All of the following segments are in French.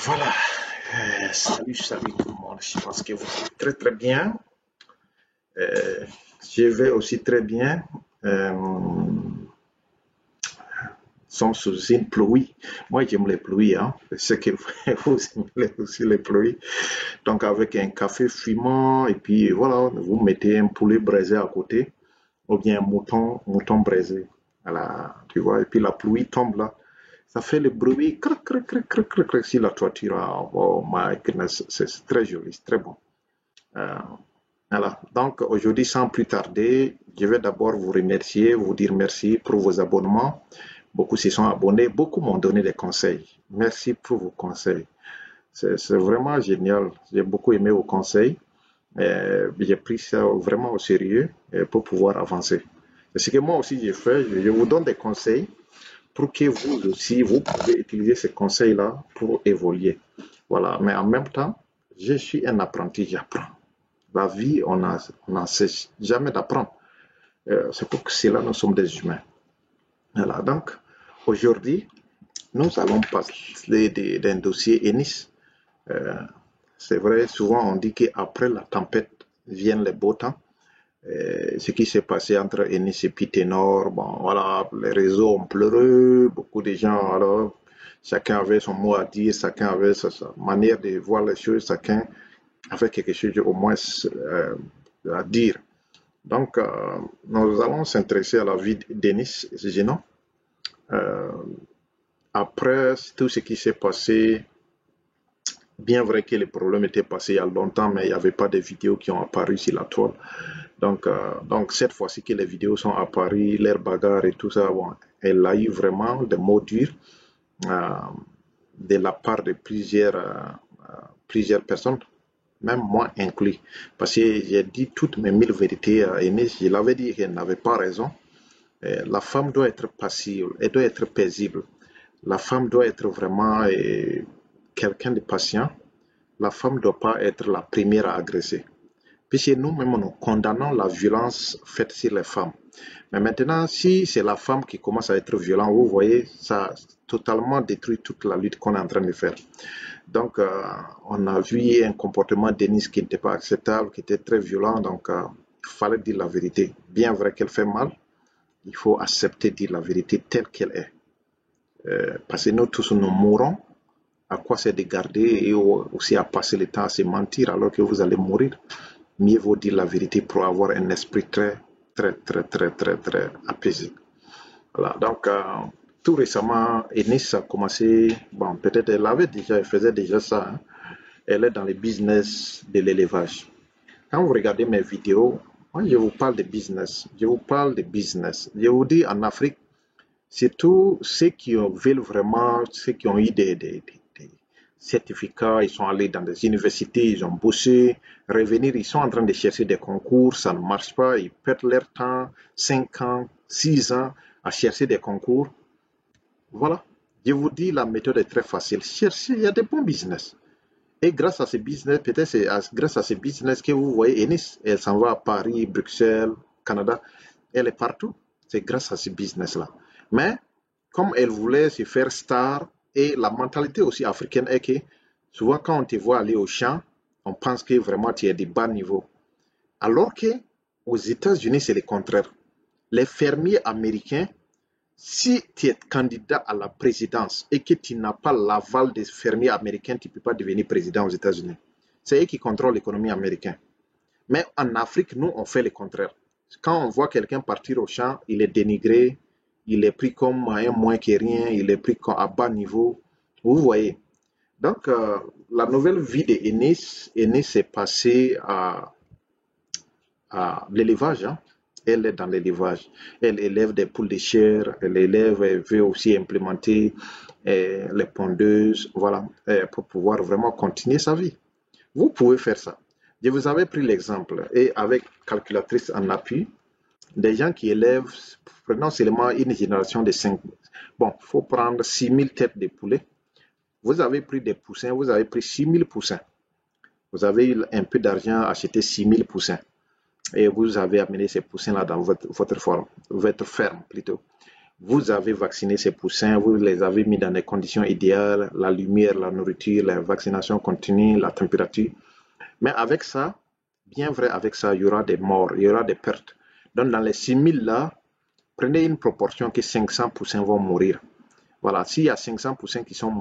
Voilà. Salut tout le monde. Je pense que vous êtes très très bien. Euh, je vais aussi très bien. Nous sommes sous une pluie. Moi, j'aime les pluies. Hein. Je sais que vous aimez aussi les pluies. Donc, avec un café fumant, et puis voilà, vous mettez un poulet braisé à côté, ou bien un mouton braisé. Voilà, tu vois, et puis la pluie tombe là. Ça fait le bruit, crac, crac, crac, crac, crac, crac, sur la toiture. Oh my goodness, c'est très joli, c'est très bon. Euh, voilà. Donc aujourd'hui, sans plus tarder, je vais d'abord vous remercier, vous dire merci pour vos abonnements. Beaucoup s'y sont abonnés, beaucoup m'ont donné des conseils. Merci pour vos conseils. C'est vraiment génial. J'ai beaucoup aimé vos conseils. J'ai pris ça vraiment au sérieux pour pouvoir avancer. C'est ce que moi aussi j'ai fait. Je vous donne des conseils pour que vous aussi, vous pouvez utiliser ces conseils-là pour évoluer. Voilà. Mais en même temps, je suis un apprenti, j'apprends. La vie, on n'en cesse jamais d'apprendre. C'est pour cela que nous sommes des humains. Voilà. Donc, aujourd'hui, nous allons parler d'un dossier Ennis. Euh, c'est vrai, souvent on dit qu'après la tempête viennent les beaux temps. Ce qui s'est passé entre Ennis et Pitenor, bon, voilà, les réseaux ont pleuré, beaucoup de gens, alors, chacun avait son mot à dire, chacun avait sa manière de voir les choses, chacun avait quelque chose au moins à dire. Donc, nous allons s'intéresser à la vie d'Ennis Gino. Euh, Après tout ce qui s'est passé, bien vrai que les problèmes étaient passés il y a longtemps, mais il n'y avait pas de vidéos qui ont apparu sur la toile. Donc cette fois-ci que les vidéos sont apparues, l'air bagarre et tout ça, bon, elle a eu vraiment des mots durs euh, de la part de plusieurs personnes, même moi inclus. Parce que j'ai dit toutes mes mille vérités à Inès, je l'avais dit qu'elle n'avait pas raison. La femme doit être passive, elle doit être paisible. La femme doit être vraiment quelqu'un de patient. La femme ne doit pas être la première à agresser. Puisque nous-mêmes, nous condamnons la violence faite sur les femmes. Mais maintenant, si c'est la femme qui commence à être violente, vous voyez, ça a totalement détruit toute la lutte qu'on est en train de faire. Donc, on a vu un comportement de Denise qui n'était pas acceptable, qui était très violent. Donc, il fallait dire la vérité. Bien vrai qu'elle fait mal, il faut accepter de dire la vérité telle qu'elle est. Parce que nous tous, nous mourons. À quoi c'est de garder et aussi à passer le temps à se mentir alors que vous allez mourir? Mieux vaut dire la vérité pour avoir un esprit très apaisé. Voilà, donc tout récemment, Enis a commencé, bon, peut-être elle faisait déjà ça, hein. Elle est dans le business de l'élevage. Quand vous regardez mes vidéos, moi je vous parle de business, je vous dis en Afrique, surtout ceux qui veulent vraiment, ceux qui ont eu des certificats, ils sont allés dans des universités, ils ont bossé, revenir, ils sont en train de chercher des concours, ça ne marche pas, ils perdent leur temps, 5 ans, 6 ans à chercher des concours. Voilà, je vous dis, la méthode est très facile. Cherchez, il y a des bons business. Et grâce à ces business, peut-être c'est grâce à ces business que vous voyez Ennis, elle s'en va à Paris, Bruxelles, Canada, elle est partout. C'est grâce à ces business-là. Mais comme elle voulait se faire star, et la mentalité aussi africaine est que souvent quand on te voit aller au champ, on pense que vraiment tu es de bas niveau. Alors que aux États-Unis, c'est le contraire. Les fermiers américains, si tu es candidat à la présidence et que tu n'as pas l'aval des fermiers américains, tu ne peux pas devenir président aux États-Unis. C'est eux qui contrôlent l'économie américaine. Mais en Afrique, nous, on fait le contraire. Quand on voit quelqu'un partir au champ, il est dénigré, il est pris comme un moins que rien, il est pris à bas niveau. Vous voyez. Donc, la nouvelle vie d'Enis s'est passée à l'élevage. Hein. Elle est dans l'élevage. Elle élève des poules de chair, elle veut aussi implémenter les pondeuses, voilà, pour pouvoir vraiment continuer sa vie. Vous pouvez faire ça. Je vous avais pris l'exemple, et avec calculatrice en appui, des gens qui élèvent, prenons seulement une génération de 5. Bon, il faut prendre 6000 têtes de poulet. Vous avez pris des poussins, vous avez pris 6000 poussins. Vous avez eu un peu d'argent à acheter 6000 poussins. Et vous avez amené ces poussins-là dans votre ferme plutôt. Vous avez vacciné ces poussins, vous les avez mis dans des conditions idéales, la lumière, la nourriture, la vaccination continue, la température. Mais avec ça, bien vrai, avec ça, il y aura des morts, il y aura des pertes. Donc, dans les 6000 là, prenez une proportion que 500 poussins vont mourir. Voilà, s'il y a 500 poussins qui sont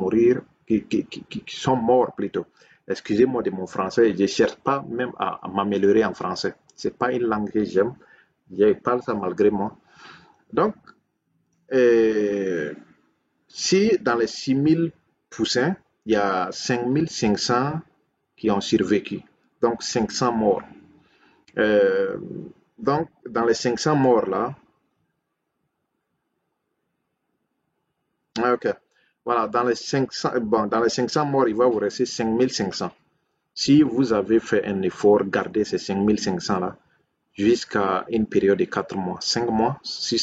qui sont morts plutôt. Excusez-moi de mon français, je ne cherche pas même à m'améliorer en français. Ce n'est pas une langue que j'aime. Je parle ça malgré moi. Donc, si dans les 6000 poussins, il y a 5500 qui ont survécu, donc 500 morts. Euh, donc, dans les 500 morts là, ok, voilà, dans les 500 morts, il va vous rester 5500. Si vous avez fait un effort, gardez ces 5500 là jusqu'à une période de 4 mois, 5 mois, si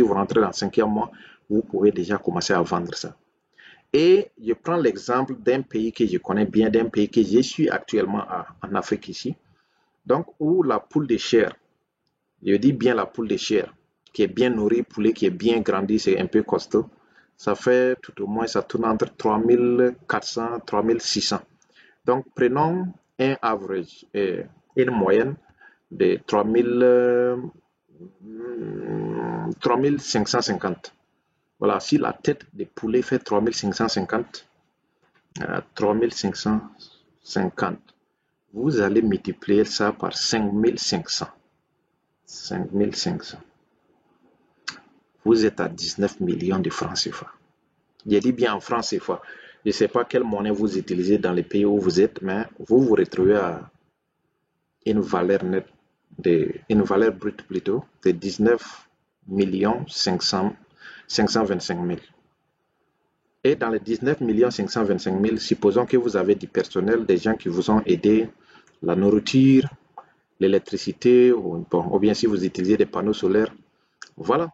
vous rentrez dans le 5e mois, vous pouvez déjà commencer à vendre ça. Et je prends l'exemple d'un pays que je connais bien, d'un pays que je suis actuellement en Afrique ici, donc où la poule de chair, je dis bien la poule de chair, qui est bien nourrie, poulet qui est bien grandi, c'est un peu costaud, ça fait tout au moins, ça tourne entre 3400 3600. Donc prenons un average, une moyenne de 3550. Voilà, si la tête de poulet fait 3550, 3550, vous allez multiplier ça par 5500. 5500. Vous êtes à 19 millions de francs CFA. Je dis bien en francs CFA. Je ne sais pas quelle monnaie vous utilisez dans les pays où vous êtes, mais vous vous retrouvez à une valeur nette, une valeur brute plutôt, de 19 525 000. Et dans les 19 525 000, supposons que vous avez du personnel, des gens qui vous ont aidé, la nourriture, l'électricité, ou bien si vous utilisez des panneaux solaires. Voilà.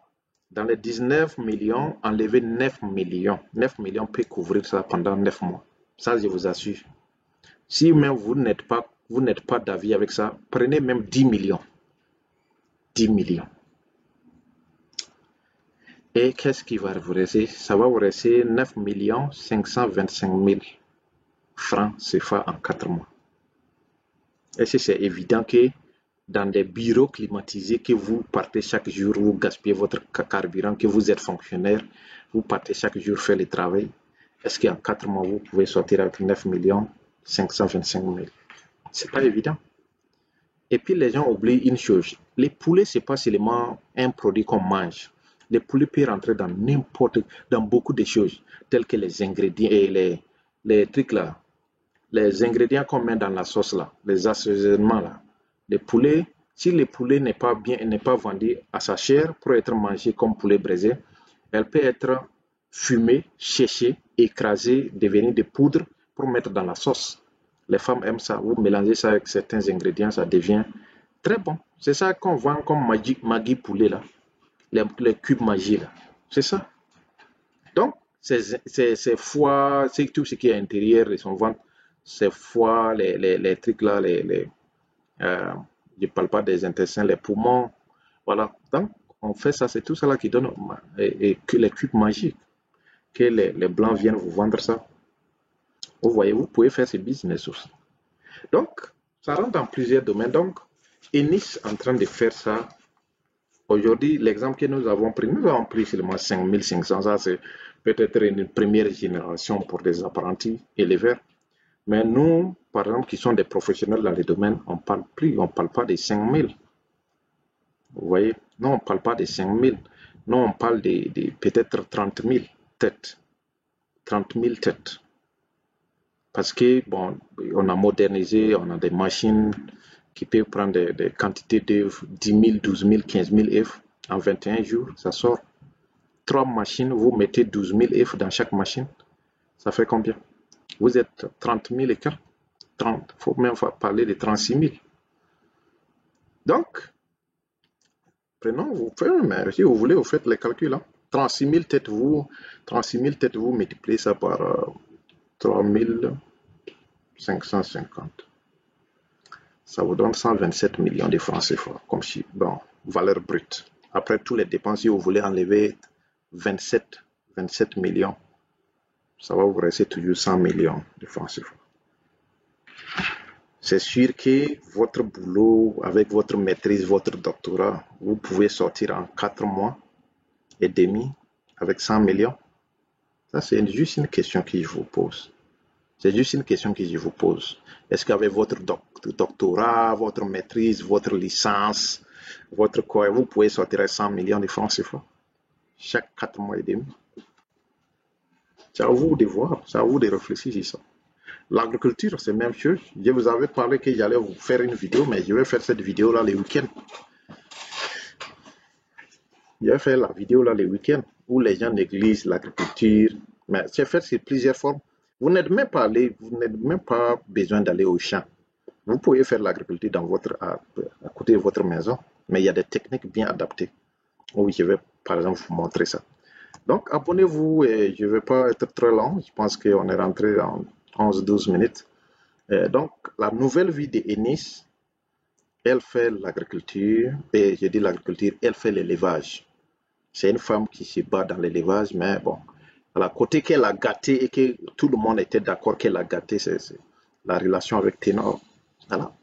Dans les 19 millions, enlevez 9 millions. 9 millions peut couvrir ça pendant 9 mois. Ça, je vous assure. Si même vous n'êtes pas d'avis avec ça, prenez même 10 millions. 10 millions. Et qu'est-ce qui va vous rester? Ça va vous rester 9 525 000 francs CFA en 4 mois. Et c'est évident que dans des bureaux climatisés que vous partez chaque jour, vous gaspillez votre carburant, que vous êtes fonctionnaire, vous partez chaque jour faire le travail. Est-ce qu'en 4 mois, vous pouvez sortir avec 9 525 000? C'est pas évident. Et puis les gens oublient une chose. Les poulets, c'est pas seulement un produit qu'on mange. Les poulets peuvent rentrer dans beaucoup de choses, telles que les ingrédients et les trucs là, les ingrédients qu'on met dans la sauce là, les assaisonnements là. Les poulets, si le poulet n'est pas vendu à sa chair pour être mangé comme poulet braisé, elle peut être fumée, séchée, écrasée, devenir de poudre pour mettre dans la sauce. Les femmes aiment ça. Vous mélangez ça avec certains ingrédients, ça devient très bon. C'est ça qu'on vend comme Maggi poulet là, les cubes Maggi là. C'est ça. Donc, ces foies, c'est tout ce qui est à l'intérieur de son ventre, ces foies, les trucs là, je ne parle pas des intestins, les poumons. Voilà. Donc, on fait ça, c'est tout ça là qui donne et que les cubes magiques, que les blancs viennent vous vendre ça. Vous voyez, vous pouvez faire ce business aussi. Donc, ça rentre dans plusieurs domaines. Donc, Enis est en train de faire ça. Aujourd'hui, l'exemple que nous avons pris seulement 5500. Ça, c'est peut-être une première génération pour des apprentis éleveurs. Mais nous, par exemple, qui sommes des professionnels dans les domaines, on ne parle pas des 5000. Vous voyez, non, on ne parle pas des 5000. Non, on parle de peut-être 30 000 têtes. 30 000 têtes. Parce que, bon, on a modernisé, on a des machines qui peuvent prendre des quantités d'œufs, 10 000, 12 000, 15 000 œufs en 21 jours, ça sort. 3 machines, vous mettez 12 000 œufs dans chaque machine, ça fait combien? Vous êtes 30 000 et quelques. Il faut même parler de 36 000. Donc, mais si vous voulez, vous faites les calculs. Hein. 36 000 têtes, vous multipliez ça par 3 550. Ça vous donne 127 millions de francs CFA, comme si, bon, valeur brute. Après tous les dépenses, si vous voulez enlever 27 millions. Ça va vous rester toujours 100 millions de francs CFA. C'est sûr que votre boulot, avec votre maîtrise, votre doctorat, vous pouvez sortir en 4 mois et demi avec 100 millions. Ça, c'est juste une question que je vous pose. C'est juste une question que je vous pose. Est-ce qu'avec votre doctorat, votre maîtrise, votre licence, votre quoi, vous pouvez sortir à 100 millions de francs CFA chaque 4 mois et demi? C'est à vous de voir, c'est à vous de réfléchir sur ça. L'agriculture, c'est la même chose. Je vous avais parlé que j'allais vous faire une vidéo, mais je vais faire cette vidéo-là les week-ends. Je vais faire la vidéo là les week-ends où les gens négligent l'agriculture. Mais c'est fait sur plusieurs formes. Vous n'êtes même pas besoin d'aller au champ. Vous pouvez faire l'agriculture à côté de votre maison, mais il y a des techniques bien adaptées. Oui, je vais par exemple vous montrer ça. Donc, abonnez-vous et je ne vais pas être très long. Je pense qu'on est rentré en 11-12 minutes. Donc, la nouvelle vie d'Enis, elle fait l'agriculture, et je dis l'agriculture, elle fait l'élevage. C'est une femme qui se bat dans l'élevage, mais bon, à côté qu'elle a gâté et que tout le monde était d'accord qu'elle a gâté, c'est la relation avec Ténor. Voilà.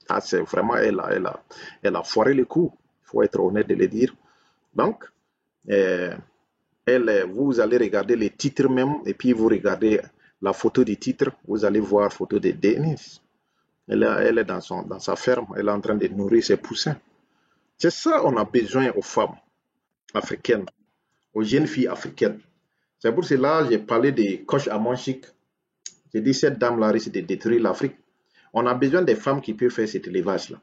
Ah, c'est vraiment, elle a foiré le coup. Il faut être honnête de le dire. Donc, vous allez regarder les titres même, et puis vous regardez la photo du titre, vous allez voir la photo de Denise. Elle est dans sa ferme, elle est en train de nourrir ses poussins. C'est ça qu'on a besoin aux femmes africaines, aux jeunes filles africaines. C'est pour cela que j'ai parlé de Koch Amonchik. J'ai dit cette dame-là risque de détruire l'Afrique. On a besoin des femmes qui peuvent faire cet élevage-là,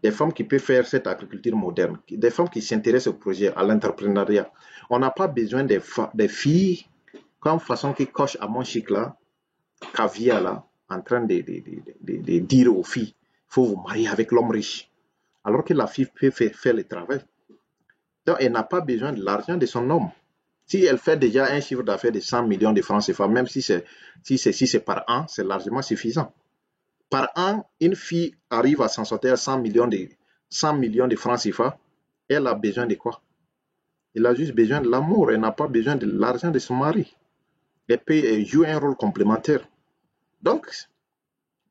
des femmes qui peuvent faire cette agriculture moderne, des femmes qui s'intéressent au projet, à l'entrepreneuriat. On n'a pas besoin des filles comme façon que Koch Amonchik là, Kavia là, en train de dire aux filles, il faut vous marier avec l'homme riche. Alors que la fille peut faire le travail. Donc, elle n'a pas besoin de l'argent de son homme. Si elle fait déjà un chiffre d'affaires de 100 millions de francs CFA, même si c'est par an, c'est largement suffisant. Par an, une fille arrive à s'en sortir à 100 millions de francs CFA. Elle a besoin de quoi? Elle a juste besoin de l'amour. Elle n'a pas besoin de l'argent de son mari. Elle peut jouer un rôle complémentaire. Donc,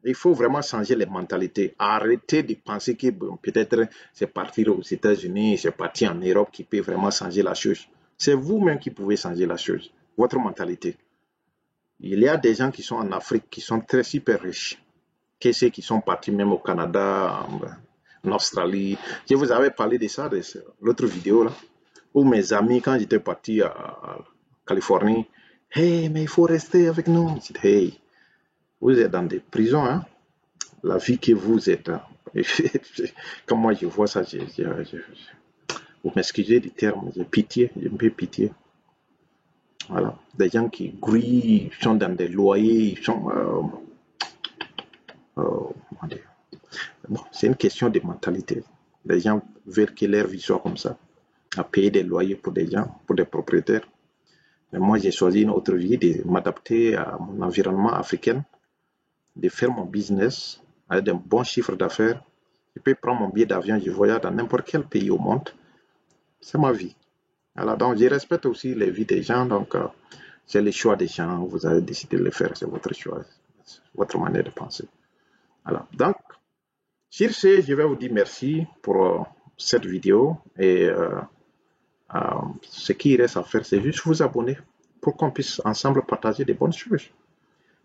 il faut vraiment changer les mentalités. Arrêter de penser que bon, peut-être c'est partir aux États-Unis, c'est partir en Europe qui peut vraiment changer la chose. C'est vous-même qui pouvez changer la chose, votre mentalité. Il y a des gens qui sont en Afrique qui sont très super riches, que ceux qui sont partis même au Canada, en Australie. Je vous avais parlé de ça, de l'autre vidéo là, où mes amis, quand j'étais parti à Californie, hey, mais il faut rester avec nous. Je dis, hey, vous êtes dans des prisons, hein? La vie que vous êtes. Hein? Quand moi je vois ça, vous m'excusez du terme, j'ai pitié, j'ai un peu pitié. Voilà, des gens qui grouillent, ils sont dans des loyers, ils sont. Bon, c'est une question de mentalité. Les gens veulent que leur vie soit comme ça, à payer des loyers pour des gens, pour des propriétaires. Mais moi, j'ai choisi une autre vie, de m'adapter à mon environnement africain, de faire mon business avec un bon chiffre d'affaires. Je peux prendre mon billet d'avion, je voyage dans n'importe quel pays au monde. C'est ma vie. Alors, donc, je respecte aussi les vies des gens. Donc, c'est le choix des gens. Vous avez décidé de le faire. C'est votre choix, votre manière de penser. Alors, donc, sur ce, je vais vous dire merci pour cette vidéo. Et ce qui reste à faire, c'est juste vous abonner pour qu'on puisse ensemble partager des bonnes choses.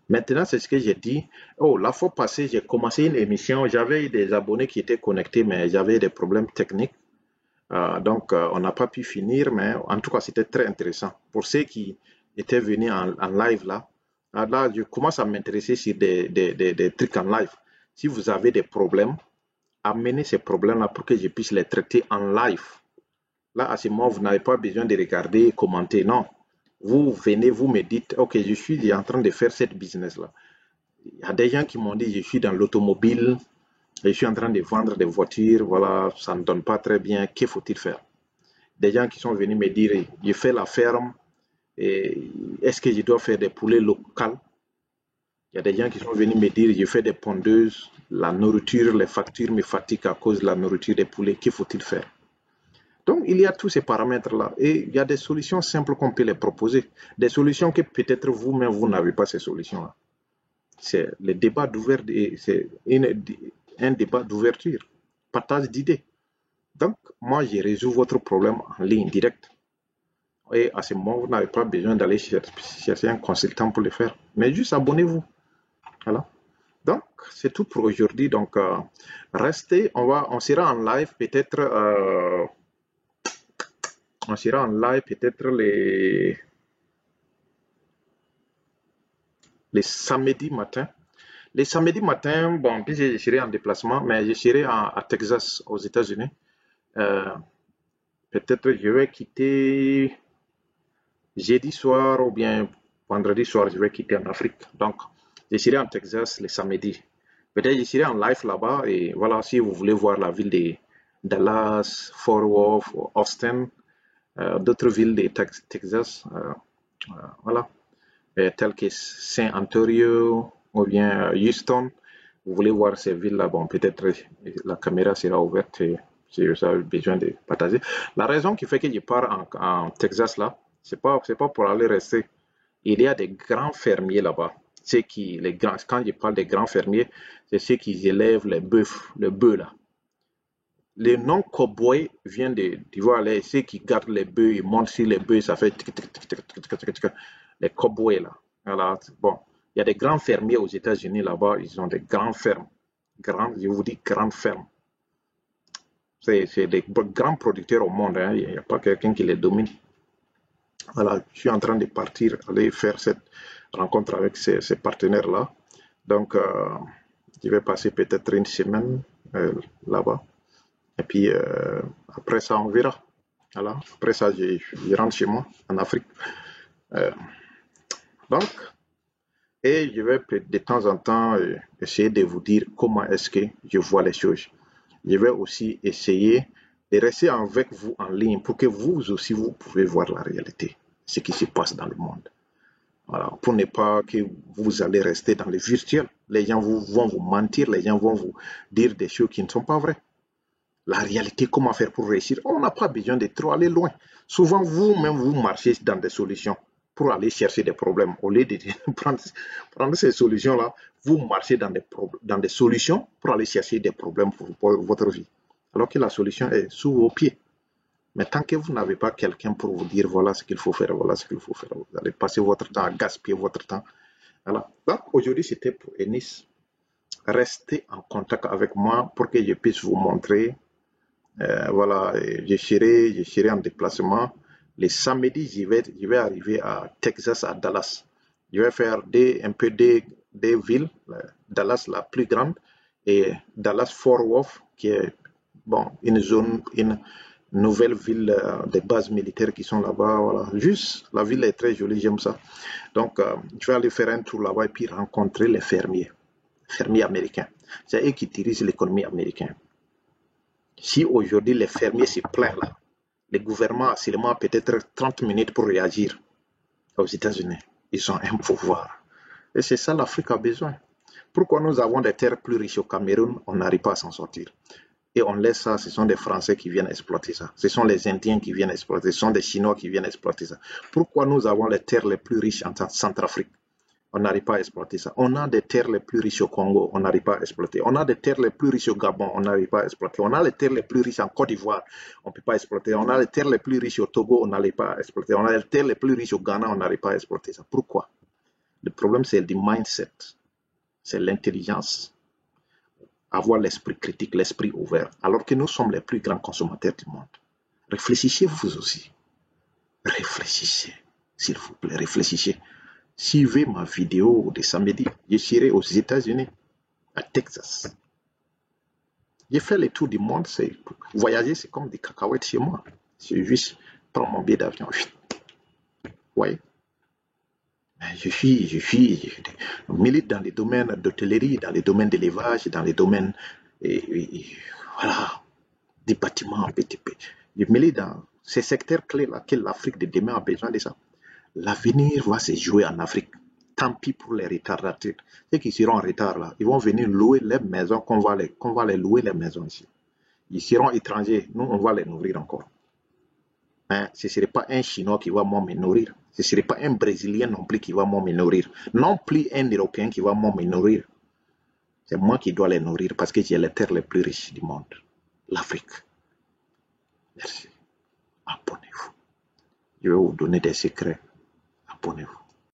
Maintenant, c'est ce que j'ai dit. Oh, la fois passée, j'ai commencé une émission. J'avais des abonnés qui étaient connectés, mais j'avais des problèmes techniques. Donc, on n'a pas pu finir, mais en tout cas, c'était très intéressant. Pour ceux qui étaient venus en live là, là, je commence à m'intéresser sur des trucs en live. Si vous avez des problèmes, amenez ces problèmes-là pour que je puisse les traiter en live. Là, à ce moment, vous n'avez pas besoin de regarder, commenter, non. Vous venez, vous me dites, ok, je suis en train de faire cette business-là. Il y a des gens qui m'ont dit, je suis dans l'automobile, je suis en train de vendre des voitures, voilà, ça ne donne pas très bien, que faut-il faire? Des gens qui sont venus me dire, je fais la ferme, est-ce que je dois faire des poulets locaux? Il y a des gens qui sont venus me dire, je fais des pondeuses, la nourriture, les factures me fatiguent à cause de la nourriture des poulets, que faut-il faire? Donc, il y a tous ces paramètres-là et il y a des solutions simples qu'on peut les proposer. Des solutions que peut-être vous-même, vous n'avez pas ces solutions-là. C'est le débat d'ouverture, c'est un débat d'ouverture, partage d'idées. Donc, moi, j'ai résolu votre problème en ligne directe. Et à ce moment, vous n'avez pas besoin d'aller chercher un consultant pour le faire. Mais juste abonnez-vous. Voilà. Donc, c'est tout pour aujourd'hui. Donc, restez, on sera en live peut-être, les samedis matins. Les samedis matins, bon, puis je serai en déplacement, mais je serai à Texas, aux États-Unis. Peut-être je vais quitter jeudi soir ou bien vendredi soir, je vais quitter en Afrique. Donc, je serai en Texas les samedis. Peut-être je serai en live là-bas et voilà, si vous voulez voir la ville de Dallas, Fort Worth, Austin, d'autres villes de Texas, voilà, telles que Saint Antonio ou bien Houston, vous voulez voir ces villes-là, bon, peut-être la caméra sera ouverte et si vous avez besoin de partager. La raison qui fait que je pars en Texas là, c'est pas pour aller rester. Il y a des grands fermiers là-bas. Quand je parle des grands fermiers, c'est ceux qui élèvent les bœufs, le bœuf là. Le nom cowboy vient de, tu vois, ceux qui gardent les bœufs, ils montent sur les bœufs, ça fait les cowboys là. Voilà. Bon, il y a des grands fermiers aux États-Unis là-bas, ils ont des grandes fermes. Je vous dis grandes fermes. C'est des grands producteurs au monde, hein. Il n'y a pas quelqu'un qui les domine. Voilà, je suis en train de partir, aller faire cette rencontre avec ces partenaires-là. Donc, je vais passer peut-être une semaine là-bas. Et puis, après ça, on verra. Voilà. Après ça, je rentre chez moi, en Afrique. Donc, et je vais de temps en temps essayer de vous dire comment est-ce que je vois les choses. Je vais aussi essayer de rester avec vous en ligne pour que vous aussi, vous pouvez voir la réalité, ce qui se passe dans le monde. Voilà, pour ne pas que vous allez rester dans le virtuel. Les gens vont vous mentir, les gens vont vous dire des choses qui ne sont pas vraies. La réalité, comment faire pour réussir? On n'a pas besoin de trop aller loin. Souvent, vous-même, vous marchez dans des solutions pour aller chercher des problèmes. Au lieu de prendre ces solutions-là, vous marchez dans des solutions pour aller chercher des problèmes pour votre vie. Alors que la solution est sous vos pieds. Mais tant que vous n'avez pas quelqu'un pour vous dire voilà ce qu'il faut faire, voilà ce qu'il faut faire, vous allez passer votre temps à gaspiller votre temps. Voilà. Donc aujourd'hui, c'était pour Enis. Restez en contact avec moi pour que je puisse vous montrer. Voilà, je serai en déplacement. Les samedis, je vais arriver à Texas, à Dallas. Je vais faire un peu des villes. Dallas, la plus grande, et Dallas-Fort Worth, qui est bon, une nouvelle ville, des bases militaires qui sont là-bas. Voilà. Juste, la ville est très jolie, j'aime ça. Donc, je vais aller faire un tour là-bas et puis rencontrer les fermiers américains. C'est eux qui dirigent l'économie américaine. Si aujourd'hui les fermiers se plaignent là, le gouvernement a seulement peut-être 30 minutes pour réagir aux États-Unis. Ils ont un pouvoir. Et c'est ça l'Afrique a besoin. Pourquoi nous avons des terres plus riches au Cameroun, on n'arrive pas à s'en sortir. Et on laisse ça, ce sont des Français qui viennent exploiter ça. Ce sont les Indiens qui viennent exploiter, ce sont des Chinois qui viennent exploiter ça. Pourquoi nous avons les terres les plus riches en Centrafrique? On n'arrive pas à exploiter ça. On a des terres les plus riches au Congo, on n'arrive pas à exploiter. On a des terres les plus riches au Gabon, on n'arrive pas à exploiter. On a les terres les plus riches en Côte d'Ivoire, on ne peut pas exploiter. On a les terres les plus riches au Togo, on n'arrive pas à exploiter. On a les terres les plus riches au Ghana, on n'arrive pas à exploiter ça. Pourquoi? Le problème, c'est le mindset, c'est l'intelligence, avoir l'esprit critique, l'esprit ouvert, alors que nous sommes les plus grands consommateurs du monde. Réfléchissez vous aussi. Réfléchissez, s'il vous plaît, réfléchissez. Suivez ma vidéo de samedi. Je serai aux États-Unis, à Texas. J'ai fait le tour du monde. Voyager, c'est comme des cacahuètes chez moi. C'est juste prendre mon billet d'avion. Oui. Je milite dans les domaines d'hôtellerie, dans les domaines d'élevage, dans les domaines voilà, des bâtiments, BTP. Je milite dans ces secteurs clés-là que l'Afrique de demain a besoin de ça. L'avenir va se jouer en Afrique. Tant pis pour les retardataires. Ceux qui seront en retard là, ils vont venir louer les maisons qu'on va les louer les maisons ici. Ils seront étrangers, nous on va les nourrir encore. Hein, ce ne serait pas un Chinois qui va moi me nourrir. Ce ne serait pas un Brésilien non plus qui va moi me nourrir. Non plus un Européen qui va moi me nourrir. C'est moi qui dois les nourrir parce que j'ai les terres les plus riches du monde. L'Afrique. Merci. Abonnez-vous. Je vais vous donner des secrets. Abonnez-vous.